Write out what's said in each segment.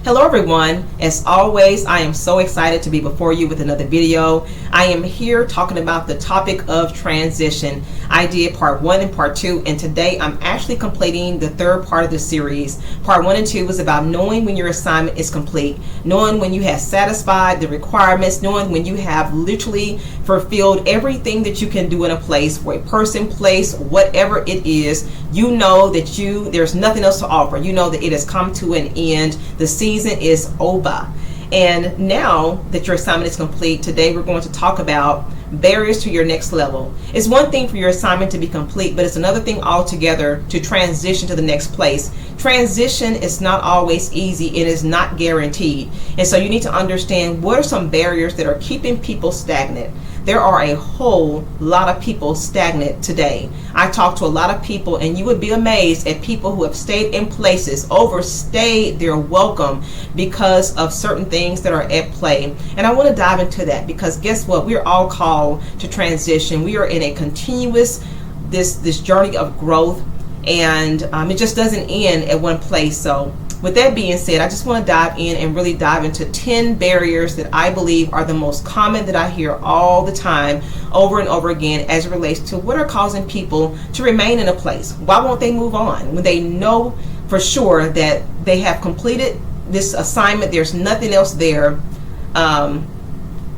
Hello everyone, as always I am so excited to be before you with another video. I am here talking about the topic of transition. I did part 1 and part 2, and today I'm actually completing the third part of the series. Part 1 and 2 was about knowing when your assignment is complete, knowing when you have satisfied the requirements, knowing when you have literally fulfilled everything that you can do in a place, for a person, place, whatever it is. You know that there's nothing else to offer. You know that it has come to an end. The season is over. And now that your assignment is complete, today we're going to talk about barriers to your next level. It's one thing for your assignment to be complete, but it's another thing altogether to transition to the next place. Transition is not always easy. It is not guaranteed. And so you need to understand what are some barriers that are keeping people stagnant. There are a whole lot of people stagnant today. I talk to a lot of people, and you would be amazed at people who have stayed in places, overstayed their welcome because of certain things that are at play. And I want to dive into that because guess what? We're all called to transition. We are in a continuous this journey of growth, and it just doesn't end at one place. So with that being said, I just want to dive in and really dive into 10 barriers that I believe are the most common, that I hear all the time over and over again as it relates to what are causing people to remain in a place. Why won't they move on when they know for sure that they have completed this assignment? There's nothing else there.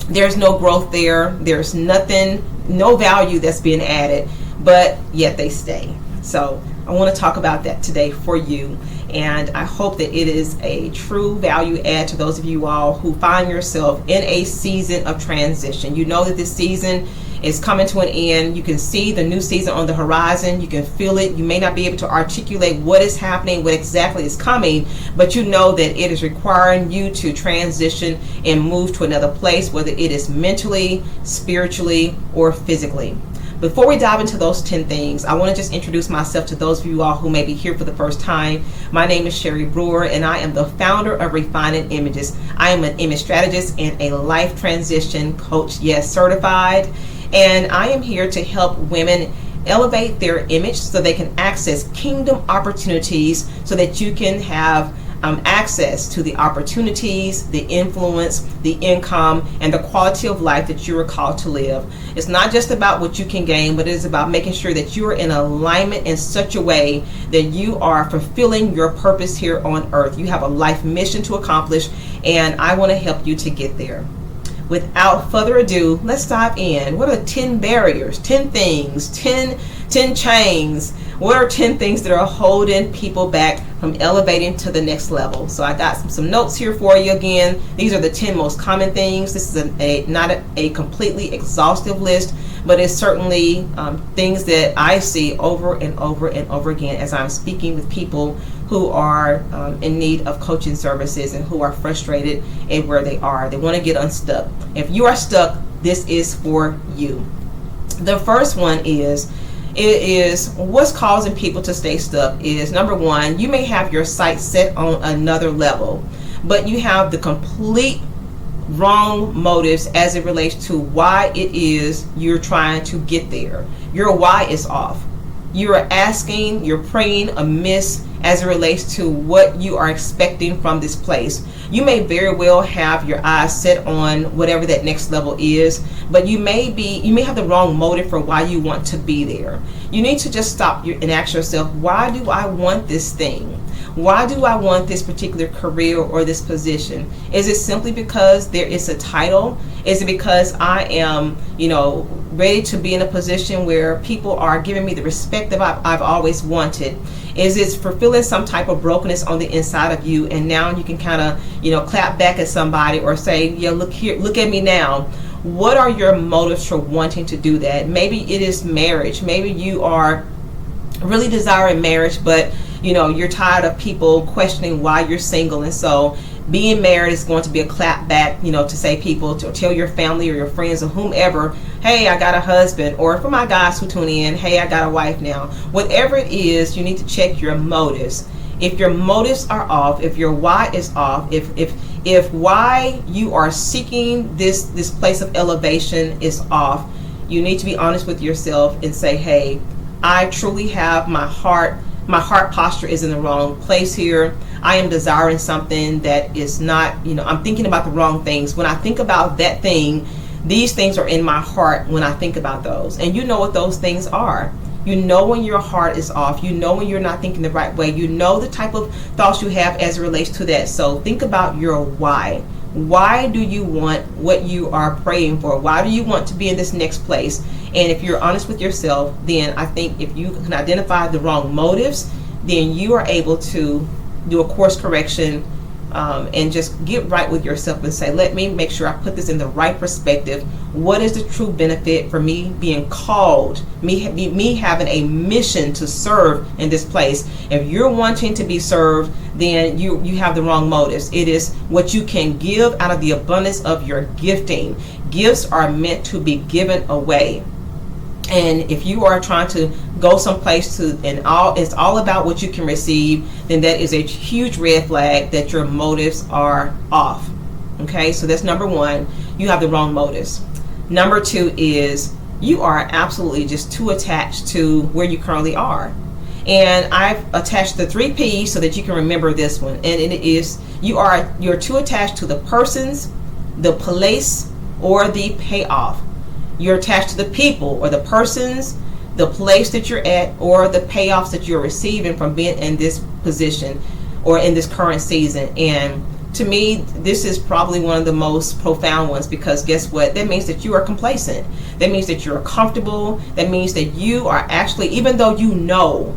There's no growth there. There's nothing, no value that's being added, but yet they stay. So I want to talk about that today for you, and I hope that it is a true value add to those of you all who find yourself in a season of transition. You know that this season is coming to an end. You can see the new season on the horizon. You can feel it. You may not be able to articulate what is happening, what exactly is coming, but you know that it is requiring you to transition and move to another place, whether it is mentally, spiritually, or physically. Before we dive into those 10 things, I want to just introduce myself to those of you all who may be here for the first time. My name is Sherry Brewer, and I am the founder of Refining Images. I am an image strategist and a life transition coach, yes, certified. And I am here to help women elevate their image so they can access kingdom opportunities, so that you can have access to the opportunities, the influence, the income, and the quality of life that you are called to live. It's not just about what you can gain, but it is about making sure that you are in alignment in such a way that you are fulfilling your purpose here on earth. You have a life mission to accomplish, and I want to help you to get there. Without further ado, let's dive in. What are 10 barriers, 10 things, 10 chains? What are 10 things that are holding people back from elevating to the next level? So I got some notes here for you. Again, these are the 10 most common things. This is not a completely exhaustive list, but it's certainly things that I see over and over and over again as I'm speaking with people who are in need of coaching services and who are frustrated at where they are. They want to get unstuck. If you are stuck, this is for you. The first one is what's causing people to stay stuck is, number one, you may have your sights set on another level, but you have the complete wrong motives as it relates to why it is you're trying to get there. Your why is off. You're asking, you're praying amiss as it relates to what you are expecting from this place. You may very well have your eyes set on whatever that next level is, but you may have the wrong motive for why you want to be there. You need to just stop and ask yourself, why do I want this thing? Why do I want this particular career or this position? Is it simply because there is a title? Is it because I am, ready to be in a position where people are giving me the respect that I've always wanted? Is it fulfilling some type of brokenness on the inside of you, and now you can kind of, clap back at somebody or say, yeah, look here, look at me now? What are your motives for wanting to do that? Maybe it is marriage. Maybe you are really desiring marriage, but you're tired of people questioning why you're single, and so being married is going to be a clap back, to say people, to tell your family or your friends or whomever, hey, I got a husband, or for my guys who tune in, hey, I got a wife now. Whatever it is, you need to check your motives. If your motives are off, if your why is off, if why you are seeking this place of elevation is off, you need to be honest with yourself and say, hey, I truly have my heart posture is in the wrong place here. I am desiring something that is not, I'm thinking about the wrong things. When I think about that thing, these things are in my heart when I think about those. And you know what those things are. You know when your heart is off. You know when you're not thinking the right way. You know the type of thoughts you have as it relates to that. So think about your why. Why do you want what you are praying for? Why do you want to be in this next place? And if you're honest with yourself, then I think if you can identify the wrong motives, then you are able to do a course correction and just get right with yourself and say, let me make sure I put this in the right perspective. What is the true benefit for me being called, me having a mission to serve in this place? If you're wanting to be served, then you have the wrong motives. It is what you can give out of the abundance of your gifting. Gifts are meant to be given away. And if you are trying to go someplace it's all about what you can receive, then that is a huge red flag that your motives are off. Okay, so that's number one. You have the wrong motives. Number two is you are absolutely just too attached to where you currently are. And I've attached the 3 P's so that you can remember this one. And it is you're too attached to the persons, the place, or the payoff. You're attached to the people or the persons, the place that you're at, or the payoffs that you're receiving from being in this position or in this current season. And to me, this is probably one of the most profound ones, because guess what? That means that you are complacent. That means that you're comfortable. That means that you are actually, even though you know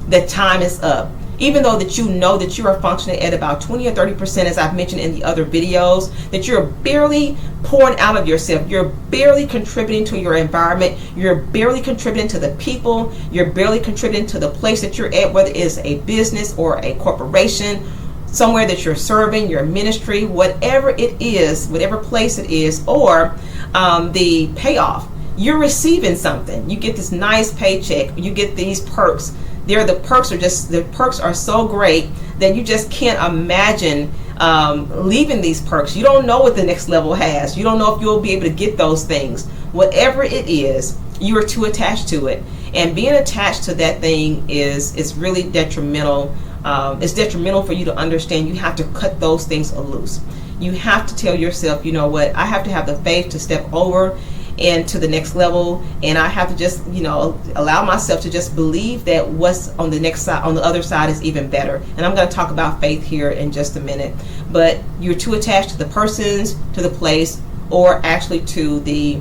that time is up, even though that you know that you are functioning at about 20 or 30%, as I've mentioned in the other videos, that you're barely pouring out of yourself, you're barely contributing to your environment, you're barely contributing to the people, you're barely contributing to the place that you're at, whether it's a business or a corporation, somewhere that you're serving, your ministry, whatever it is, whatever place it is, or the payoff. You're receiving something. You get this nice paycheck, you get these perks. The perks are so great that you just can't imagine leaving these perks. You don't know what the next level has. You don't know if you'll be able to get those things. Whatever it is, you are too attached to it. And being attached to that thing is really detrimental. It's detrimental for you to understand. You have to cut those things loose. You have to tell yourself, you know what, I have to have the faith to step over and to the next level, and I have to just allow myself to just believe that what's on the next side, on the other side, is even better. And I'm going to talk about faith here in just a minute. But you're too attached to the persons, to the place, or actually to the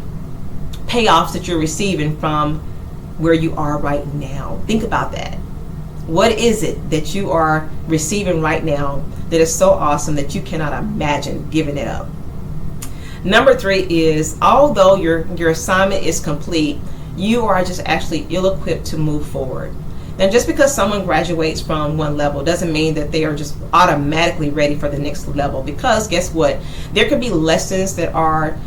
payoffs that you're receiving from where you are right now. Think about that. What is it that you are receiving right now that is so awesome that you cannot imagine giving it up? Number 3 is, although your assignment is complete, you are just actually ill-equipped to move forward. Now, just because someone graduates from one level doesn't mean that they are just automatically ready for the next level, because guess what? There could be lessons that are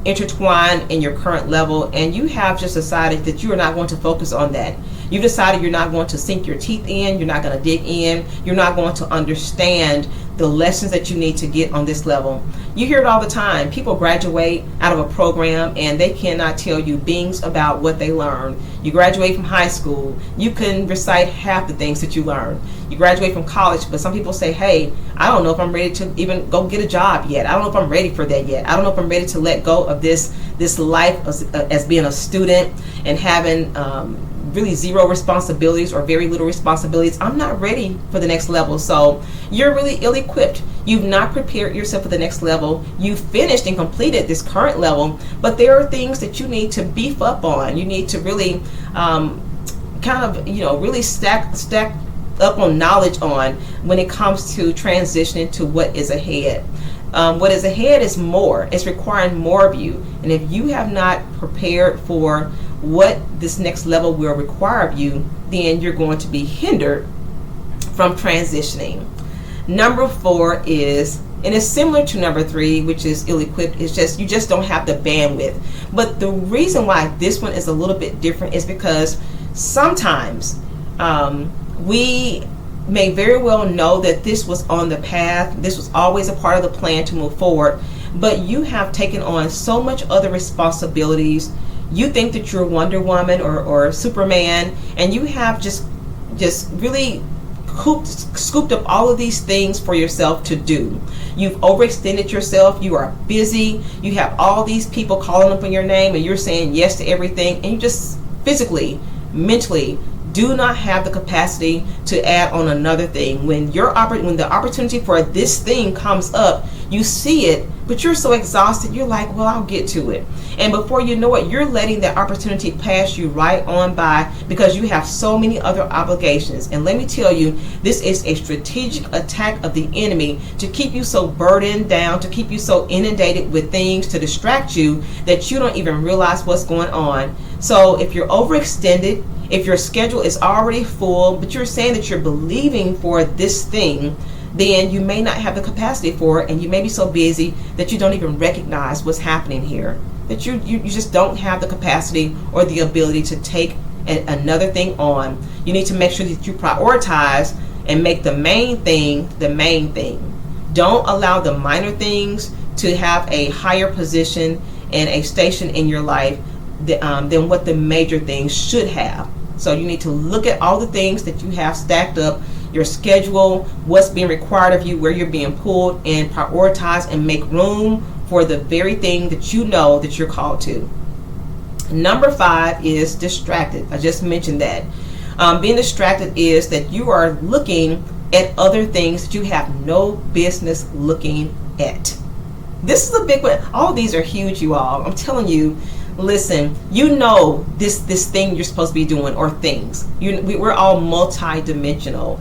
intertwined in your current level, and you have just decided that you are not going to focus on that. You've decided you're not going to sink your teeth in, you're not going to dig in, you're not going to understand the lessons that you need to get on this level. You hear it all the time. People graduate out of a program and they cannot tell you beans about what they learned. You graduate from high school, you can recite half the things that you learned. You graduate from college, but some people say, hey, I don't know if I'm ready to even go get a job yet. I don't know if I'm ready for that yet. I don't know if I'm ready to let go of this life as being a student and having really zero responsibilities or very little responsibilities. I'm not ready for the next level. So you're really ill-equipped. You've not prepared yourself for the next level. You've finished and completed this current level, but there are things that you need to beef up on. You need to really really stack up on knowledge on when it comes to transitioning to what is ahead. What is ahead is more. It's requiring more of you. And if you have not prepared for what this next level will require of you, then you're going to be hindered from transitioning. Number 4 is, and it's similar to number 3, which is ill-equipped, it's just you just don't have the bandwidth. But the reason why this one is a little bit different is because sometimes we may very well know that this was on the path, this was always a part of the plan to move forward, but you have taken on so much other responsibilities. You think that you're Wonder Woman or Superman, and you have just really scooped up all of these things for yourself to do. You've overextended yourself. You are busy. You have all these people calling up on your name, and you're saying yes to everything, and you just physically, mentally do not have the capacity to add on another thing. When the opportunity for this thing comes up, you see it, but you're so exhausted, you're like, well, I'll get to it. And before you know it, you're letting that opportunity pass you right on by because you have so many other obligations. And let me tell you, this is a strategic attack of the enemy to keep you so burdened down, to keep you so inundated with things, to distract you that you don't even realize what's going on. So if you're overextended, if your schedule is already full, but you're saying that you're believing for this thing, then you may not have the capacity for it, and you may be so busy that you don't even recognize what's happening here. That you just don't have the capacity or the ability to take another thing on. You need to make sure that you prioritize and make the main thing the main thing. Don't allow the minor things to have a higher position and a station in your life than what the major things should have. So you need to look at all the things that you have stacked up, your schedule, what's being required of you, where you're being pulled, and prioritize and make room for the very thing that you know that you're called to. Number 5 is distracted. I just mentioned that. Being distracted is that you are looking at other things that you have no business looking at. This is a big one. All these are huge, you all. I'm telling you. Listen, you know this thing you're supposed to be doing, or things. We're all multi-dimensional.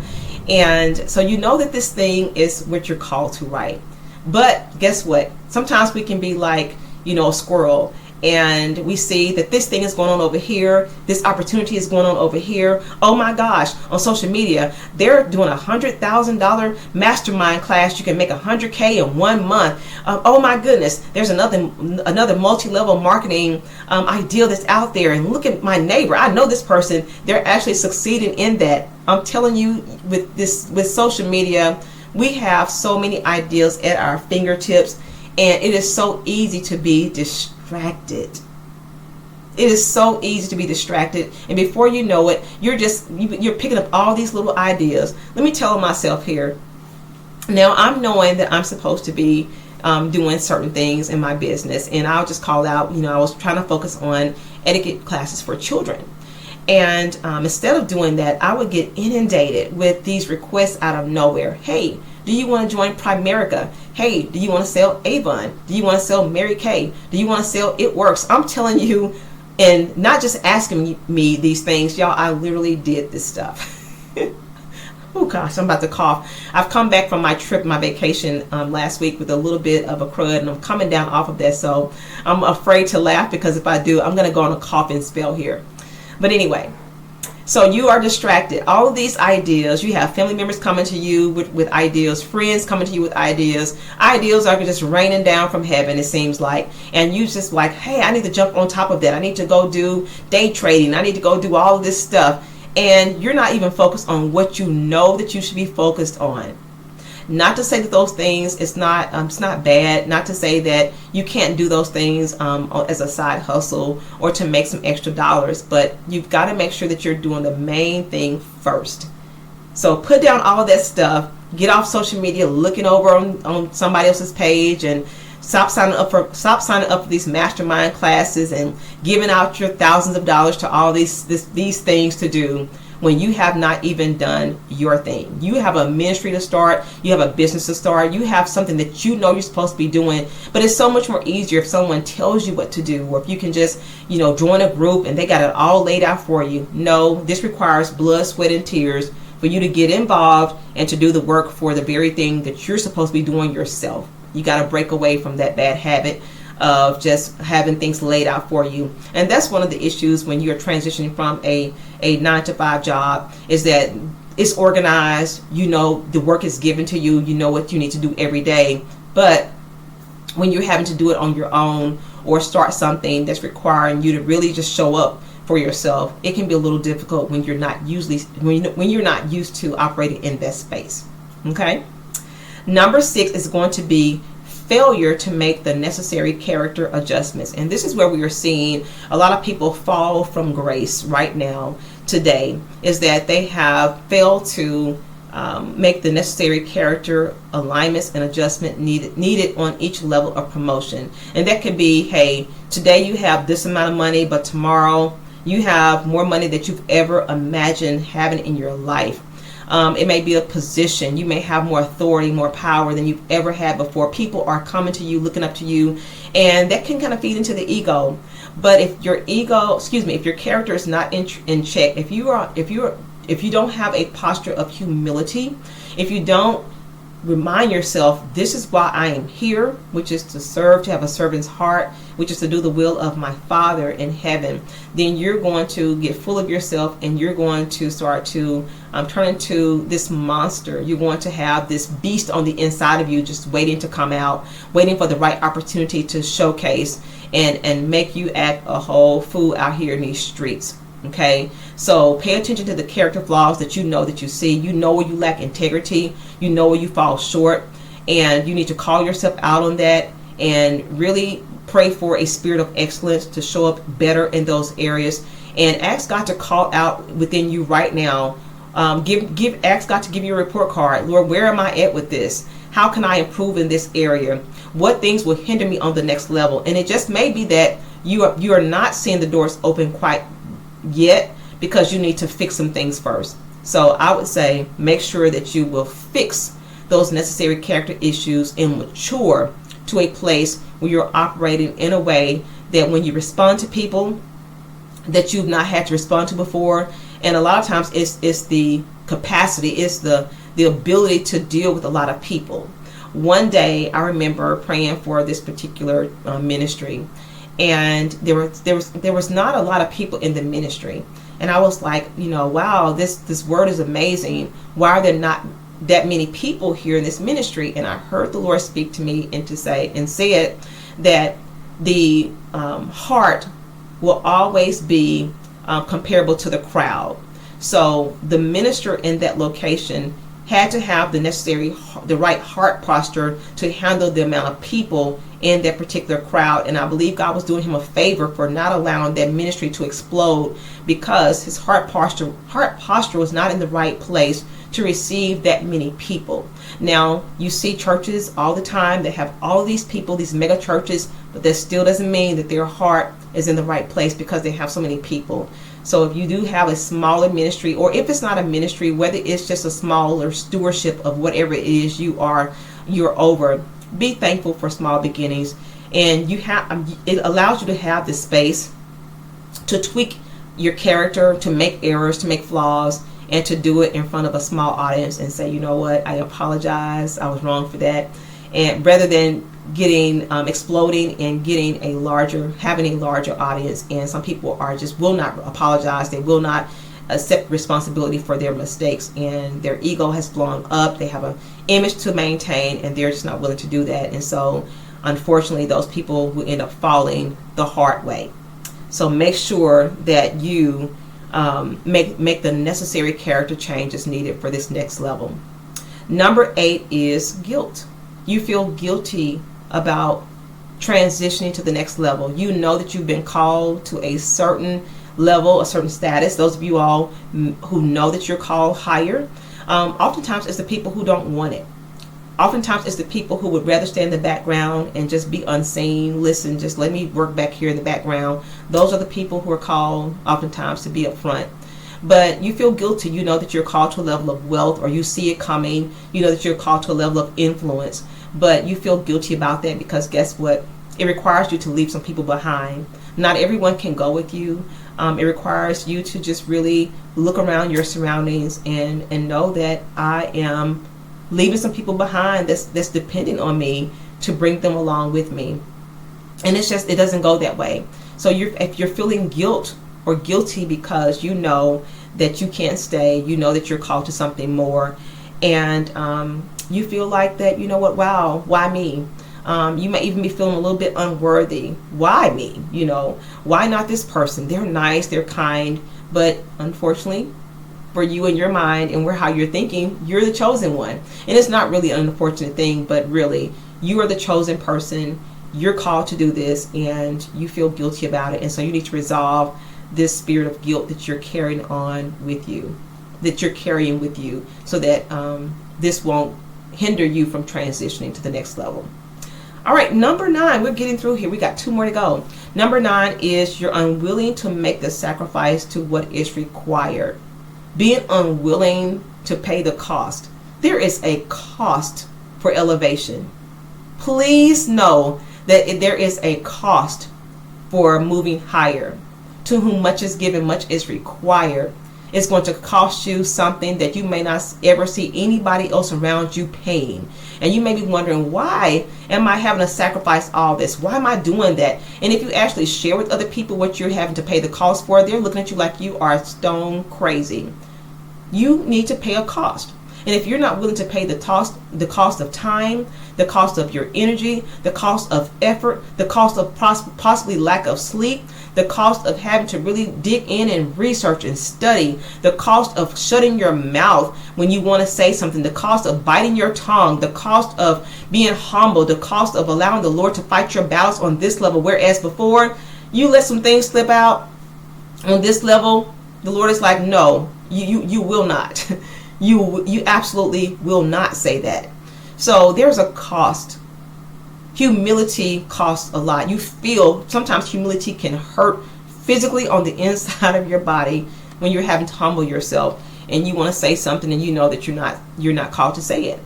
And so you know that this thing is what you're called to, right? But guess what? Sometimes we can be like, a squirrel, and we see that this thing is going on over here, this opportunity is going on over here. Oh my gosh, on social media, they're doing $100,000 mastermind class. You can make $100K in 1 month. Oh my goodness, there's another multi-level marketing ideal that's out there. And look at my neighbor. I know this person. They're actually succeeding in that. I'm telling you, with social media, we have so many ideas at our fingertips, and it is so easy to be distracted. It is so easy to be distracted, and before you know it, you're picking up all these little ideas. Let me tell myself here. Now I'm knowing that I'm supposed to be doing certain things in my business, and I'll just call out. I was trying to focus on etiquette classes for children, and instead of doing that, I would get inundated with these requests out of nowhere. Hey, do you want to join Primerica? Hey, do you want to sell Avon? Do you want to sell Mary Kay? Do you want to sell It Works? I'm telling you, and not just asking me these things, y'all, I literally did this stuff. Oh gosh, I'm about to cough. I've come back from my trip, my vacation last week with a little bit of a crud, and I'm coming down off of that, so I'm afraid to laugh because if I do, I'm going to go on a coughing spell here. But anyway, so you are distracted. All of these ideas, you have family members coming to you with ideas, friends coming to you with ideas. Ideas are just raining down from heaven, it seems like. And you just like, hey, I need to jump on top of that. I need to go do day trading. I need to go do all of this stuff. And you're not even focused on what you know that you should be focused on. Not to say that those things, it's not bad. Not to say that you can't do those things as a side hustle or to make some extra dollars, but you've got to make sure that you're doing the main thing first. So put down all that stuff, get off social media, looking over on somebody else's page, and stop signing up for these mastermind classes and giving out your thousands of dollars to all these things to do, when you have not even done your thing. You have a ministry to start, you have a business to start, you have something that you know you're supposed to be doing, but it's so much more easier if someone tells you what to do, or if you can just, join a group and they got it all laid out for you. No, this requires blood, sweat, and tears for you to get involved and to do the work for the very thing that you're supposed to be doing yourself. You got to break away from that bad habit of just having things laid out for you. And that's one of the issues when you're transitioning from a 9-to-5 job, is that it's organized, the work is given to you, you know what you need to do every day. But when you're having to do it on your own or start something that's requiring you to really just show up for yourself, it can be a little difficult when you're not used to operating in that space. Okay? Number 6 is going to be failure to make the necessary character adjustments. And this is where we are seeing a lot of people fall from grace right now today, is that they have failed to make the necessary character alignments and adjustment needed on each level of promotion. And that could be, hey, today you have this amount of money, but tomorrow you have more money than you've ever imagined having in your life. It may be a position. You may have more authority, more power than you've ever had before. People are coming to you, looking up to you, and that can kind of feed into the ego. But if your if your character is not in check, if you don't have a posture of humility, if you don't remind yourself, this is why I am here, which is to serve, to have a servant's heart, which is to do the will of my Father in heaven, then you're going to get full of yourself and you're going to start to turn into this monster. You're going to have this beast on the inside of you just waiting to come out, waiting for the right opportunity to showcase and make you act a whole fool out here in these streets. Okay, so pay attention to the character flaws that you see. You know where you lack integrity, you know where you fall short, and you need to call yourself out on that and really pray for a spirit of excellence to show up better in those areas, and ask God to call out within you right now. Ask God to give you a report card. Lord, where am I at with this? How can I improve in this area? What things will hinder me on the next level? And it just may be that you are not seeing the doors open quite yet because you need to fix some things first. So I would say make sure that you will fix those necessary character issues and mature to a place where you're operating in a way that when you respond to people that you've not had to respond to before, and a lot of times it's the capacity, it's the ability to deal with a lot of people. One day I remember praying for this particular ministry, and there was not a lot of people in the ministry, and I was like, wow, this word is amazing. Why are there not that many people here in this ministry? And I heard the Lord speak to me and said that the heart will always be comparable to the crowd. So the minister in that location had to have the right heart posture to handle the amount of people in that particular crowd. And I believe God was doing him a favor for not allowing that ministry to explode, because his heart posture was not in the right place to receive that many people. Now, you see churches all the time that have all these people, these mega churches, but that still doesn't mean that their heart is in the right place because they have so many people. So if you do have a smaller ministry, or if it's not a ministry, whether it's just a smaller stewardship of whatever it is you're over, be thankful for small beginnings. And it allows you to have the space to tweak your character, to make errors, to make flaws, and to do it in front of a small audience and say, you know what, I apologize, I was wrong for that. And rather than exploding and having a larger audience, and some people will not apologize, they will not accept responsibility for their mistakes, and their ego has blown up, they have an image to maintain, and they're just not willing to do that. And so unfortunately those people will end up falling the hard way. So make sure that you make the necessary character changes needed for this next level. Number 8 is guilt. You feel guilty about transitioning to the next level. You know that you've been called to a certain level, a certain status. Those of you all who know that you're called higher, oftentimes it's the people who don't want it. Oftentimes it's the people who would rather stay in the background and just be unseen. Listen, just let me work back here in the background. Those are the people who are called oftentimes to be up front. But you feel guilty. You know that you're called to a level of wealth, or you see it coming. You know that you're called to a level of influence, but you feel guilty about that because guess what? It requires you to leave some people behind. Not everyone can go with you. It requires you to just really look around your surroundings and know that I am leaving some people behind that's dependent on me to bring them along with me. And it doesn't go that way. So if you're feeling guilt or guilty because you know that you can't stay, you know that you're called to something more, and you feel like that, you know what, wow, why me? You may even be feeling a little bit unworthy. Why me? Why not this person? They're nice, they're kind, but unfortunately for you in your mind and how you're thinking, you're the chosen one. And it's not really an unfortunate thing, but really you are the chosen person. You're called to do this, and you feel guilty about it. And so you need to resolve this spirit of guilt that you're carrying on with you. that you're carrying with you, so that this won't hinder you from transitioning to the next level. All right, number 9, we're getting through here. We got 2 more to go. Number 9 is you're unwilling to make the sacrifice to what is required. Being unwilling to pay the cost. There is a cost for elevation. Please know that there is a cost for moving higher. To whom much is given, much is required. It's going to cost you something that you may not ever see anybody else around you paying. And you may be wondering, why am I having to sacrifice all this? Why am I doing that? And if you actually share with other people what you're having to pay the cost for, they're looking at you like you are stone crazy. You need to pay a cost. And if you're not willing to pay the cost of time, the cost of your energy, the cost of effort, the cost of possibly lack of sleep, the cost of having to really dig in and research and study, the cost of shutting your mouth when you want to say something, the cost of biting your tongue, the cost of being humble, the cost of allowing the Lord to fight your battles on this level, whereas before you let some things slip out on this level, the Lord is like, no, you will not. You absolutely will not say that. So there's a cost. Humility costs a lot. You feel sometimes humility can hurt physically on the inside of your body when you're having to humble yourself and you want to say something and you know that you're not called to say it.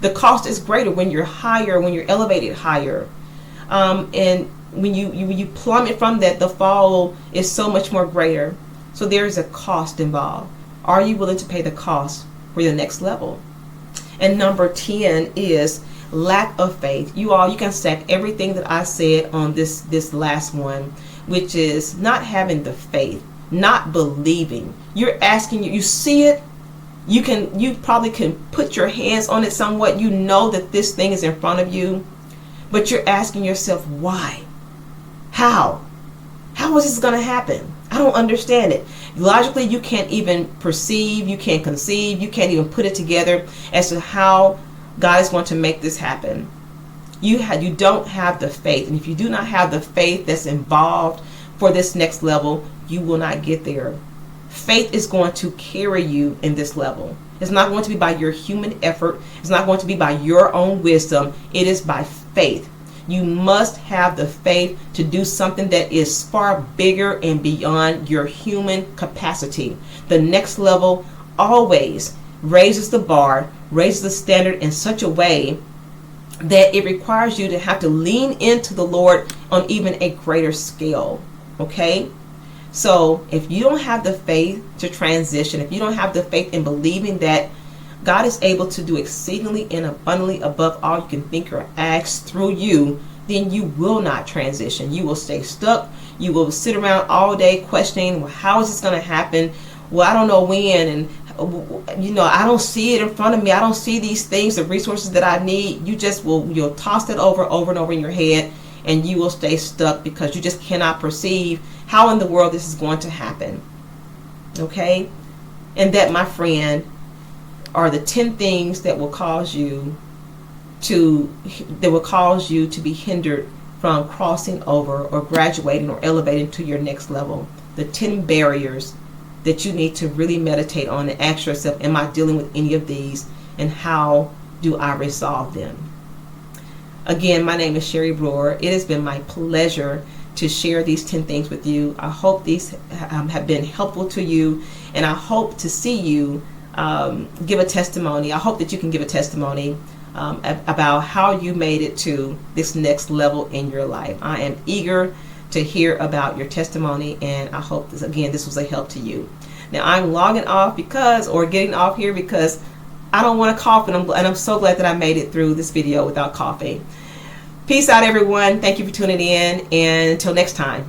The cost is greater when you're higher, when you're elevated higher. And when you plummet from that, the fall is so much more greater. So there's a cost involved. Are you willing to pay the cost for the next level? And number 10 is lack of faith. You can stack everything that I said on this last one, which is not having the faith, not believing. You're asking, you see it, you probably can put your hands on it somewhat. You know that this thing is in front of you, but you're asking yourself, why? How is this going to happen? I don't understand it. Logically, you can't even perceive, you can't conceive, you can't even put it together as to how God is going to make this happen. You don't have the faith. And if you do not have the faith that's involved for this next level, you will not get there. Faith is going to carry you in this level. It's not going to be by your human effort. It's not going to be by your own wisdom. It is by faith. You must have the faith to do something that is far bigger and beyond your human capacity. The next level always raises the bar, raises the standard in such a way that it requires you to have to lean into the Lord on even a greater scale. Okay? So if you don't have the faith to transition, if you don't have the faith in believing that God is able to do exceedingly and abundantly above all you can think or ask through you, then you will not transition. You will stay stuck. You will sit around all day questioning, well, how is this going to happen? Well, I don't know when, and I don't see it in front of me. I don't see these things, the resources that I need. You'll toss it over and over in your head, and you will stay stuck because you just cannot perceive how in the world this is going to happen. Okay? And that, my friend, are the 10 things that will cause you to be hindered from crossing over or graduating or elevating to your next level. The 10 barriers that you need to really meditate on and ask yourself, am I dealing with any of these, and how do I resolve them? Again, my name is Sherry Brewer. It has been my pleasure to share these 10 things with you. I hope these have been helpful to you, and I hope to see you give a testimony. I hope that you can give a testimony about how you made it to this next level in your life. I am eager to hear about your testimony, and I hope this was a help to you. Now I'm logging off getting off here because I don't want to cough, and I'm so glad that I made it through this video without coughing. Peace out, everyone. Thank you for tuning in, and until next time.